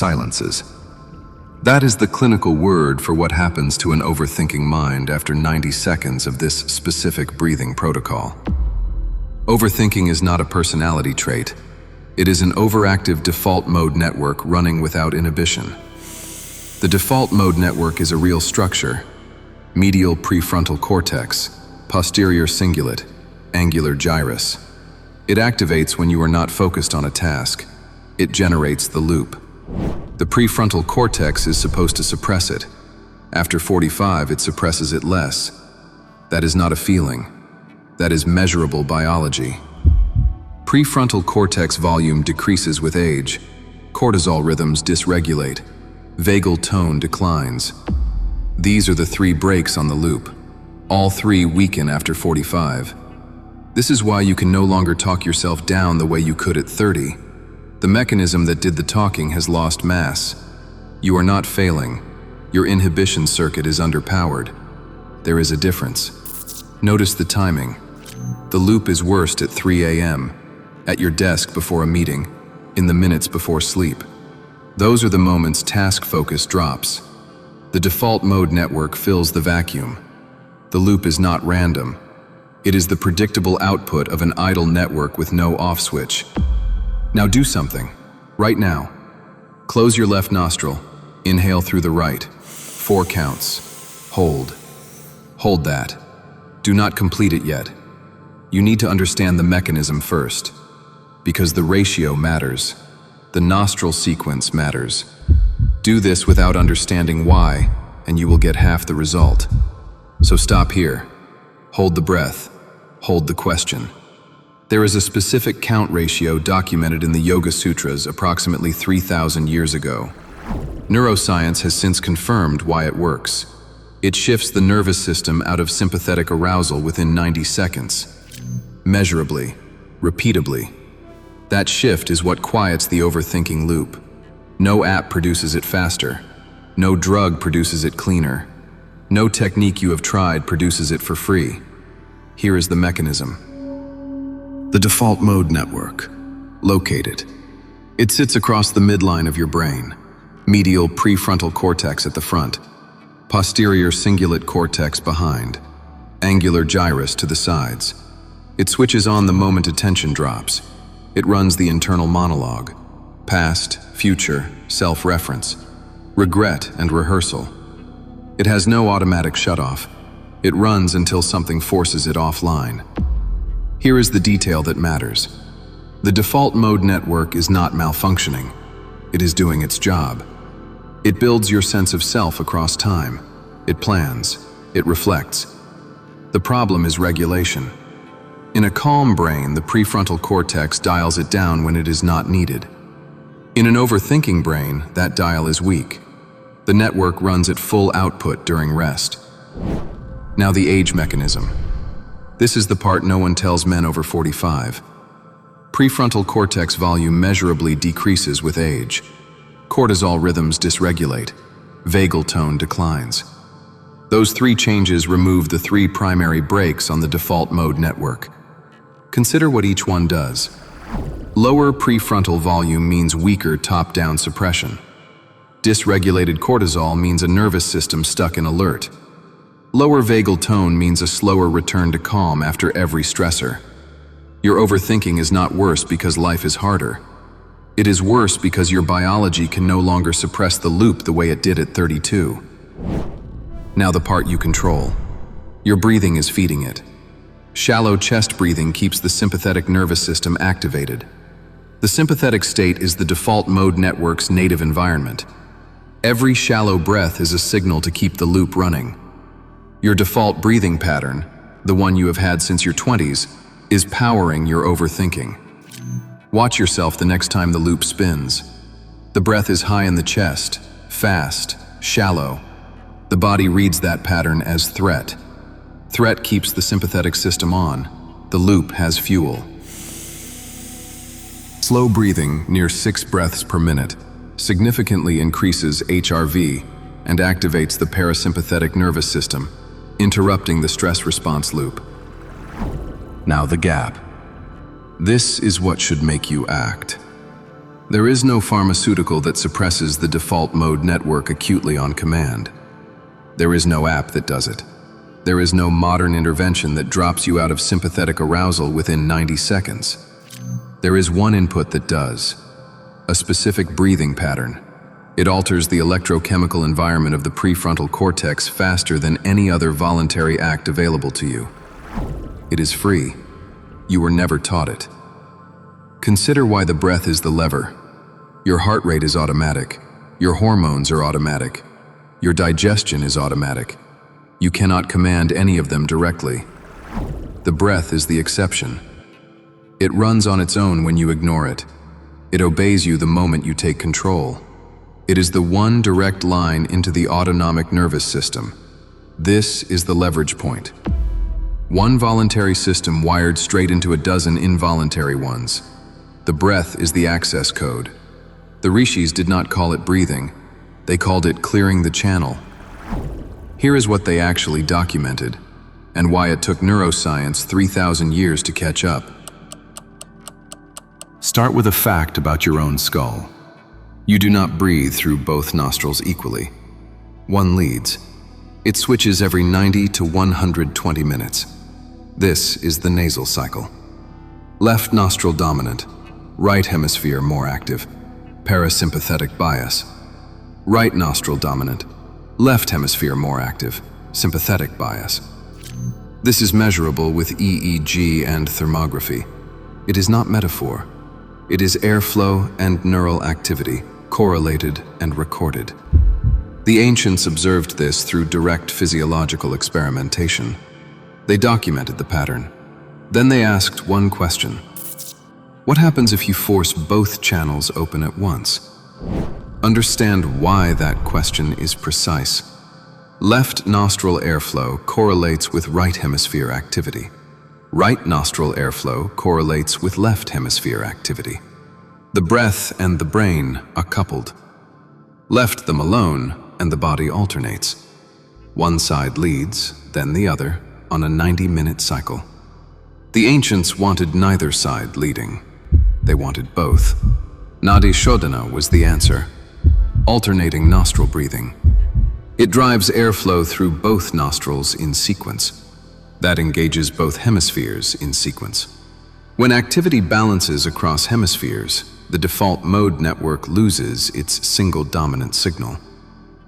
silences. That is the clinical word for what happens to an overthinking mind after 90 seconds of this specific breathing protocol. Overthinking is not a personality trait. It is an overactive default mode network running without inhibition. The default mode network is a real structure: medial prefrontal cortex, posterior cingulate, angular gyrus. It activates when you are not focused on a task. It generates the loop. The prefrontal cortex is supposed to suppress it. After 45, it suppresses it less. That is not a feeling. That is measurable biology. Prefrontal cortex volume decreases with age. Cortisol rhythms dysregulate. Vagal tone declines. These are the 3 breaks on the loop. All 3 weaken after 45. This is why you can no longer talk yourself down the way you could at 30. The mechanism that did the talking has lost mass. You are not failing. Your inhibition circuit is underpowered. There is a difference. Notice the timing. The loop is worst at 3 a.m., at your desk before a meeting, in the minutes before sleep. Those are the moments task focus drops. The default mode network fills the vacuum. The loop is not random. It is the predictable output of an idle network with no off switch. Now do something, right now. Close your left nostril, inhale through the right. 4 counts. Hold. Hold that. Do not complete it yet. You need to understand the mechanism first, because the ratio matters. The nostril sequence matters. Do this without understanding why, and you will get half the result. So stop here. Hold the breath. Hold the question. There is a specific count ratio documented in the Yoga Sutras approximately 3,000 years ago. Neuroscience has since confirmed why it works. It shifts the nervous system out of sympathetic arousal within 90 seconds. Measurably, repeatably. That shift is what quiets the overthinking loop. No app produces it faster. No drug produces it cleaner. No technique you have tried produces it for free. Here is the mechanism. The default mode network. Located. It sits across the midline of your brain. Medial prefrontal cortex at the front. Posterior cingulate cortex behind. Angular gyrus to the sides. It switches on the moment attention drops. It runs the internal monologue. Past, future, self-reference. Regret and rehearsal. It has no automatic shutoff. It runs until something forces it offline. Here is the detail that matters. The default mode network is not malfunctioning. It is doing its job. It builds your sense of self across time. It plans. It reflects. The problem is regulation. In a calm brain, the prefrontal cortex dials it down when it is not needed. In an overthinking brain, that dial is weak. The network runs at full output during rest. Now the age mechanism. This is the part no one tells men over 45. Prefrontal cortex volume measurably decreases with age. Cortisol rhythms dysregulate. Vagal tone declines. Those 3 changes remove the 3 primary breaks on the default mode network. Consider what each one does. Lower prefrontal volume means weaker top-down suppression. Dysregulated cortisol means a nervous system stuck in alert. Lower vagal tone means a slower return to calm after every stressor. Your overthinking is not worse because life is harder. It is worse because your biology can no longer suppress the loop the way it did at 32. Now the part you control. Your breathing is feeding it. Shallow chest breathing keeps the sympathetic nervous system activated. The sympathetic state is the default mode network's native environment. Every shallow breath is a signal to keep the loop running. Your default breathing pattern, the one you have had since your 20s, is powering your overthinking. Watch yourself the next time the loop spins. The breath is high in the chest, fast, shallow. The body reads that pattern as threat. Threat keeps the sympathetic system on. The loop has fuel. Slow breathing, near 6 breaths per minute, significantly increases HRV and activates the parasympathetic nervous system, interrupting the stress response loop. Now the gap. This is what should make you act. There is no pharmaceutical that suppresses the default mode network acutely on command. There is no app that does it. There is no modern intervention that drops you out of sympathetic arousal within 90 seconds. There is one input that does: a specific breathing pattern. It alters the electrochemical environment of the prefrontal cortex faster than any other voluntary act available to you. It is free. You were never taught it. Consider why the breath is the lever. Your heart rate is automatic. Your hormones are automatic. Your digestion is automatic. You cannot command any of them directly. The breath is the exception. It runs on its own when you ignore it. It obeys you the moment you take control. It is the one direct line into the autonomic nervous system. This is the leverage point. One voluntary system wired straight into a dozen involuntary ones. The breath is the access code. The rishis did not call it breathing. They called it clearing the channel. Here is what they actually documented, and why it took neuroscience 3,000 years to catch up. Start with a fact about your own skull. You do not breathe through both nostrils equally. One leads. It switches every 90 to 120 minutes. This is the nasal cycle. Left nostril dominant, right hemisphere more active, parasympathetic bias. Right nostril dominant, left hemisphere more active, sympathetic bias. This is measurable with EEG and thermography. It is not metaphor. It is airflow and neural activity, correlated and recorded. The ancients observed this through direct physiological experimentation. They documented the pattern. Then they asked one question: what happens if you force both channels open at once? Understand why that question is precise. Left nostril airflow correlates with right hemisphere activity. Right nostril airflow correlates with left hemisphere activity. The breath and the brain are coupled. Left them alone, and the body alternates. One side leads, then the other, on a 90-minute cycle. The ancients wanted neither side leading. They wanted both. Nadi Shodhana was the answer. Alternating nostril breathing. It drives airflow through both nostrils in sequence. That engages both hemispheres in sequence. When activity balances across hemispheres, the default mode network loses its single dominant signal.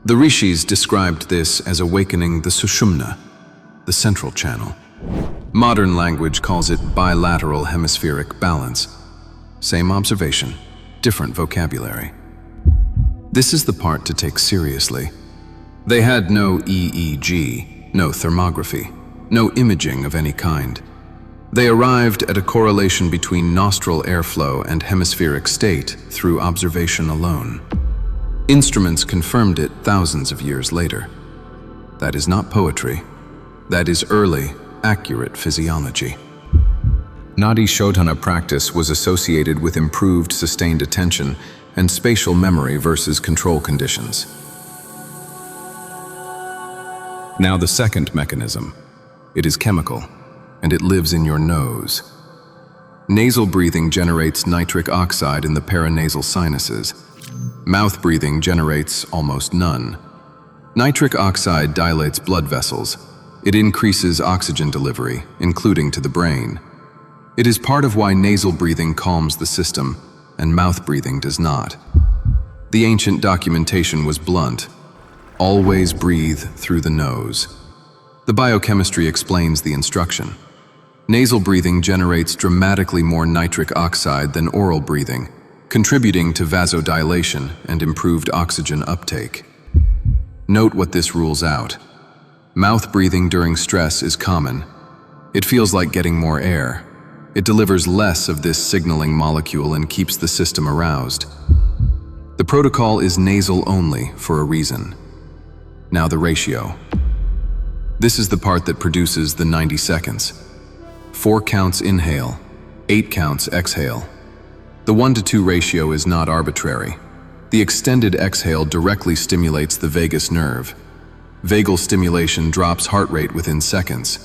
The rishis described this as awakening the sushumna, the central channel. Modern language calls it bilateral hemispheric balance. Same observation, different vocabulary. This is the part to take seriously. They had no EEG, no thermography, no imaging of any kind. They arrived at a correlation between nostril airflow and hemispheric state through observation alone. Instruments confirmed it thousands of years later. That is not poetry. That is early, accurate physiology. Nadi Shodhana practice was associated with improved sustained attention and spatial memory versus control conditions. Now the second mechanism. It is chemical, and it lives in your nose. Nasal breathing generates nitric oxide in the paranasal sinuses. Mouth breathing generates almost none. Nitric oxide dilates blood vessels. It increases oxygen delivery, including to the brain. It is part of why nasal breathing calms the system, and mouth breathing does not. The ancient documentation was blunt. Always breathe through the nose. The biochemistry explains the instruction. Nasal breathing generates dramatically more nitric oxide than oral breathing, contributing to vasodilation and improved oxygen uptake. Note what this rules out. Mouth breathing during stress is common. It feels like getting more air. It delivers less of this signaling molecule and keeps the system aroused. The protocol is nasal only for a reason. Now the ratio. This is the part that produces the 90 seconds. 4 counts inhale, 8 counts exhale. The 1:2 ratio is not arbitrary. The extended exhale directly stimulates the vagus nerve. Vagal stimulation drops heart rate within seconds.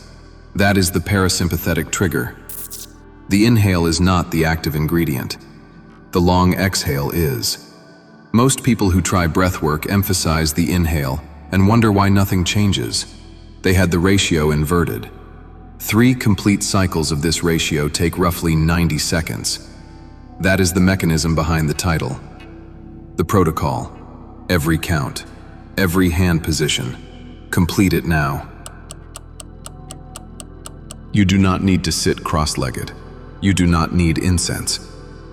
That is the parasympathetic trigger. The inhale is not the active ingredient. the long exhale is. Most people who try breathwork emphasize the inhale and wonder why nothing changes. They had the ratio inverted. 3 complete cycles of this ratio take roughly 90 seconds. That is the mechanism behind the title. The protocol. Every count. Every hand position. Complete it now. You do not need to sit cross-legged. You do not need incense.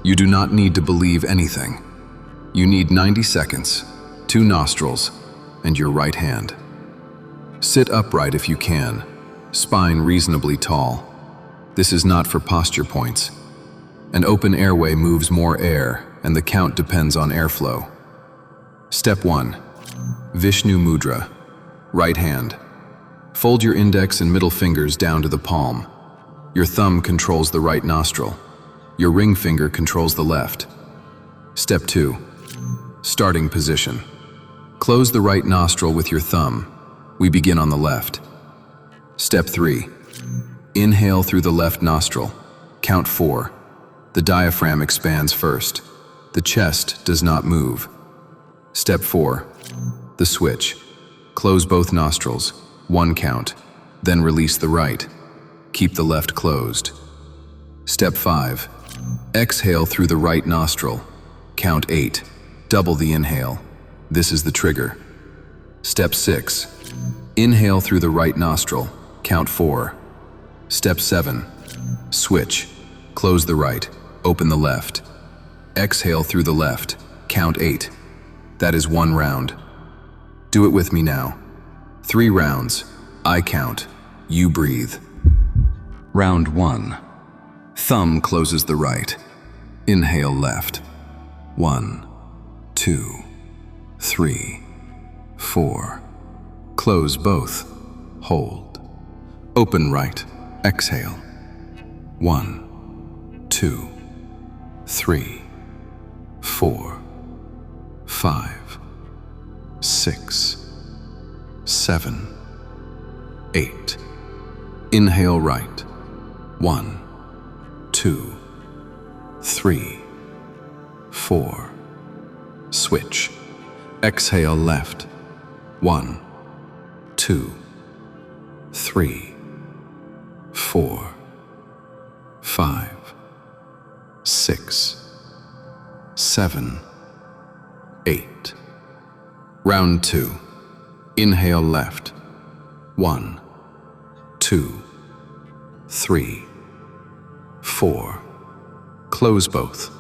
You do not need to believe anything. You need 90 seconds, 2 nostrils, and your right hand. Sit upright if you can, spine reasonably tall. This is not for posture points. An open airway moves more air, and the count depends on airflow. Step 1. Vishnu Mudra. Right hand. Fold your index and middle fingers down to the palm. Your thumb controls the right nostril. Your ring finger controls the left. Step 2. Starting position. Close the right nostril with your thumb. We begin on the left. Step 3. Inhale through the left nostril. Count 4. The diaphragm expands first. The chest does not move. Step 4. The switch. Close both nostrils. 1 count. Then release the right. Keep the left closed. Step 5. Exhale through the right nostril. Count 8. Double the inhale. This is the trigger. Step 6. Inhale through the right nostril. Count 4. Step 7. Switch. Close the right. Open the left. Exhale through the left. Count 8. That is 1 round. Do it with me now. 3 rounds. I count. You breathe. Round 1. Thumb closes the right. Inhale left. 1, 2, 3, 4. Close both. Hold. Open right. Exhale. 1, 2, 3, 4, 5, 6, 7, 8. Inhale right. 1, 2, 3, 4. Switch. Exhale left. 1, 2, 3, 4, 5, 6, 7, 8. Round 2. Inhale left. 1, 2, 3, 4. Close both.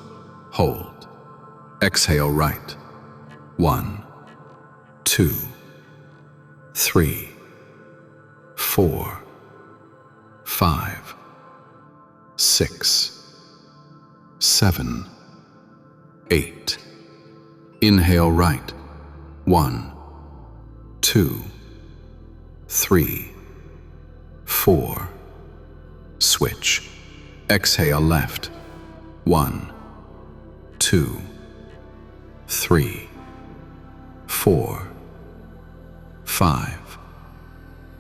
Hold. Exhale right. 1, 2, 3, 4, 5, 6, 7, 8. Inhale right. 1, 2, 3, 4. Switch. Exhale left. 1, 2, 3, 4, 5,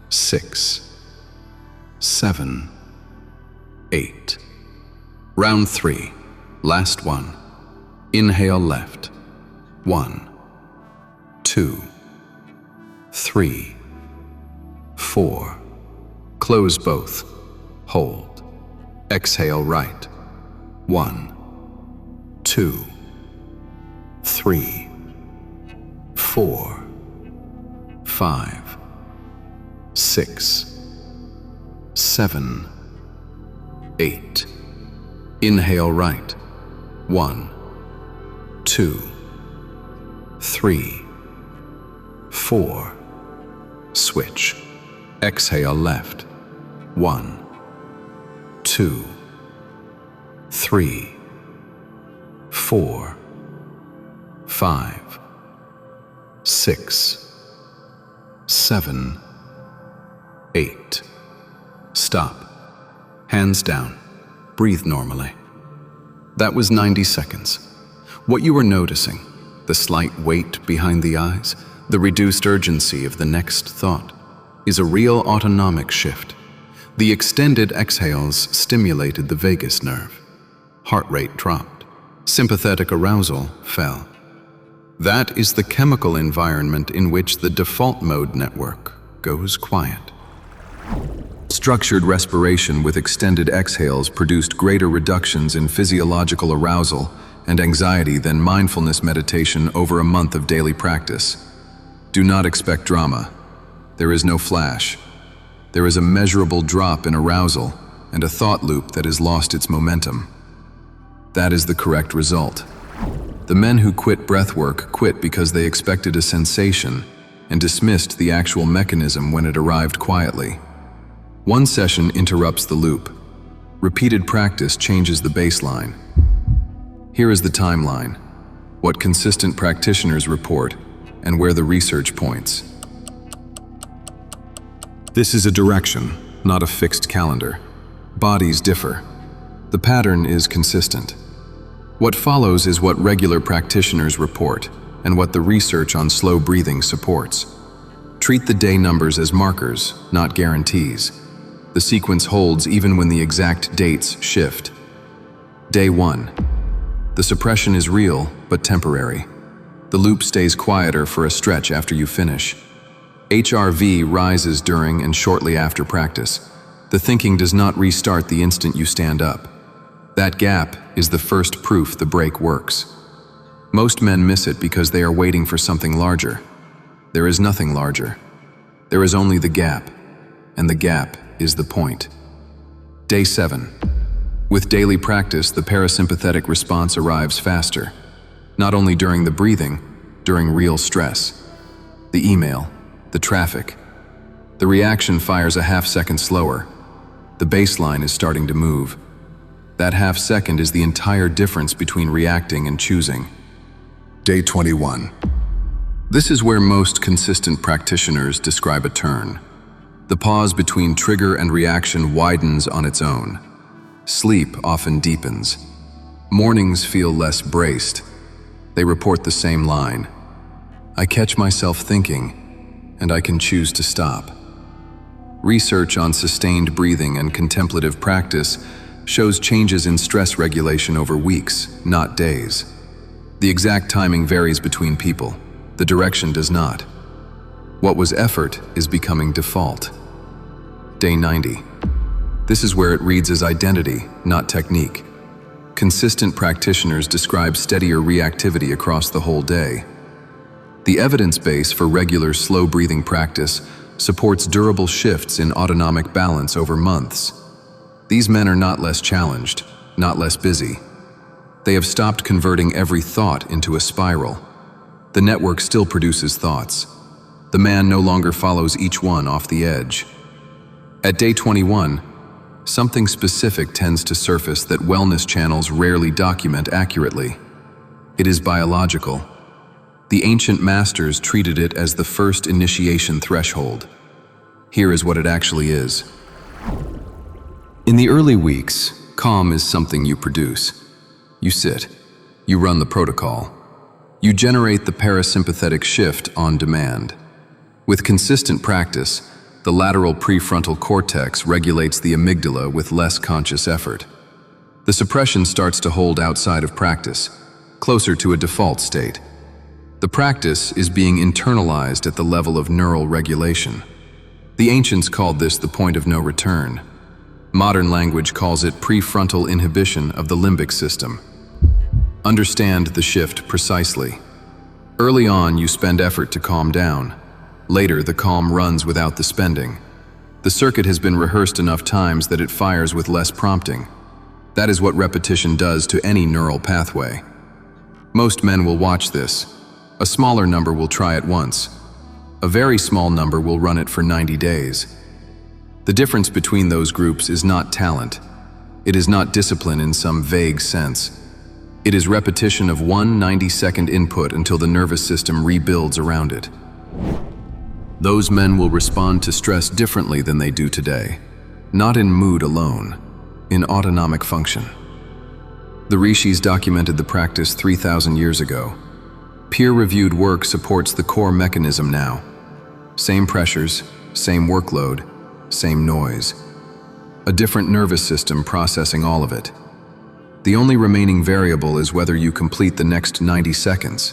6, 7, 8. Round 3. Last one. Inhale left. 1, 2, 3, 4. Close both. Hold. Exhale right. 1, 2, 3, 4, 5, 6, 7, 8. Inhale right. 1, 2, 3, 4. Switch. Exhale left. 1, 2, 3, 4, 5, 6, 7, 8. Stop. Hands down. Breathe normally. That was 90 seconds. What you were noticing, the slight weight behind the eyes, the reduced urgency of the next thought, is a real autonomic shift. The extended exhales stimulated the vagus nerve. Heart rate dropped. Sympathetic arousal fell. That is the chemical environment in which the default mode network goes quiet. Structured respiration with extended exhales produced greater reductions in physiological arousal and anxiety than mindfulness meditation over a month of daily practice. Do not expect drama. There is no flash. There is a measurable drop in arousal and a thought loop that has lost its momentum. That is the correct result. The men who quit breathwork quit because they expected a sensation and dismissed the actual mechanism when it arrived quietly. One session interrupts the loop. Repeated practice changes the baseline. Here is the timeline, what consistent practitioners report, and where the research points. This is a direction, not a fixed calendar. Bodies differ. The pattern is consistent. What follows is what regular practitioners report and what the research on slow breathing supports. Treat the day numbers as markers, not guarantees. The sequence holds even when the exact dates shift. Day 1. The suppression is real, but temporary. The loop stays quieter for a stretch after you finish. HRV rises during and shortly after practice. The thinking does not restart the instant you stand up. That gap is the first proof the break works. Most men miss it because they are waiting for something larger. There is nothing larger. There is only the gap, and the gap is the point. Day 7. With daily practice, the parasympathetic response arrives faster. Not only during the breathing, during real stress. The email, the traffic. The reaction fires a half-second slower. The baseline is starting to move. That half-second is the entire difference between reacting and choosing. Day 21. This is where most consistent practitioners describe a turn. The pause between trigger and reaction widens on its own. Sleep often deepens. Mornings feel less braced. They report the same line. I catch myself thinking, and I can choose to stop. Research on sustained breathing and contemplative practice shows changes in stress regulation over weeks, not days. The exact timing varies between people. The direction does not. What was effort is becoming default. Day 90. This is where it reads as identity, not technique. Consistent practitioners describe steadier reactivity across the whole day. The evidence base for regular slow breathing practice supports durable shifts in autonomic balance over months. These men are not less challenged, not less busy. They have stopped converting every thought into a spiral. The network still produces thoughts. The man no longer follows each one off the edge. At day 21, something specific tends to surface that wellness channels rarely document accurately. It is biological. The ancient masters treated it as the first initiation threshold. Here is what it actually is. In the early weeks, calm is something you produce. You sit. You run the protocol. You generate the parasympathetic shift on demand. With consistent practice, the lateral prefrontal cortex regulates the amygdala with less conscious effort. The suppression starts to hold outside of practice, closer to a default state. The practice is being internalized at the level of neural regulation. The ancients called this the point of no return. Modern language calls it prefrontal inhibition of the limbic system. Understand the shift precisely. Early on, you spend effort to calm down. Later, the calm runs without the spending. The circuit has been rehearsed enough times that it fires with less prompting. That is what repetition does to any neural pathway. Most men will watch this. A smaller number will try it once. A very small number will run it for 90 days. The difference between those groups is not talent. It is not discipline in some vague sense. It is repetition of one 90-second input until the nervous system rebuilds around it. Those men will respond to stress differently than they do today, not in mood alone, in autonomic function. The rishis documented the practice 3,000 years ago. Peer-reviewed work supports the core mechanism now. Same pressures, same workload, same noise. A different nervous system processing all of it. The only remaining variable is whether you complete the next 90 seconds.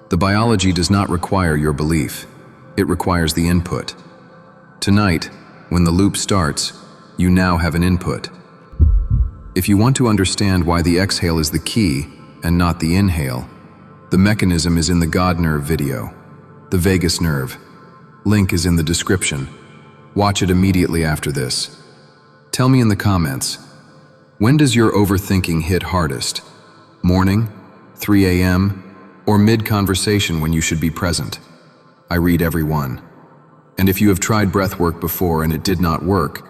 The biology does not require your belief. It requires the input. Tonight, when the loop starts, you now have an input. If you want to understand why the exhale is the key and not the inhale, the mechanism is in the God nerve video, the vagus nerve. Link is in the description. Watch it immediately after this. Tell me in the comments, when does your overthinking hit hardest? Morning, 3 a.m., or mid-conversation when you should be present? I read every one. And if you have tried breathwork before and it did not work,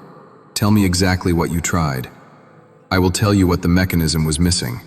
tell me exactly what you tried. I will tell you what the mechanism was missing.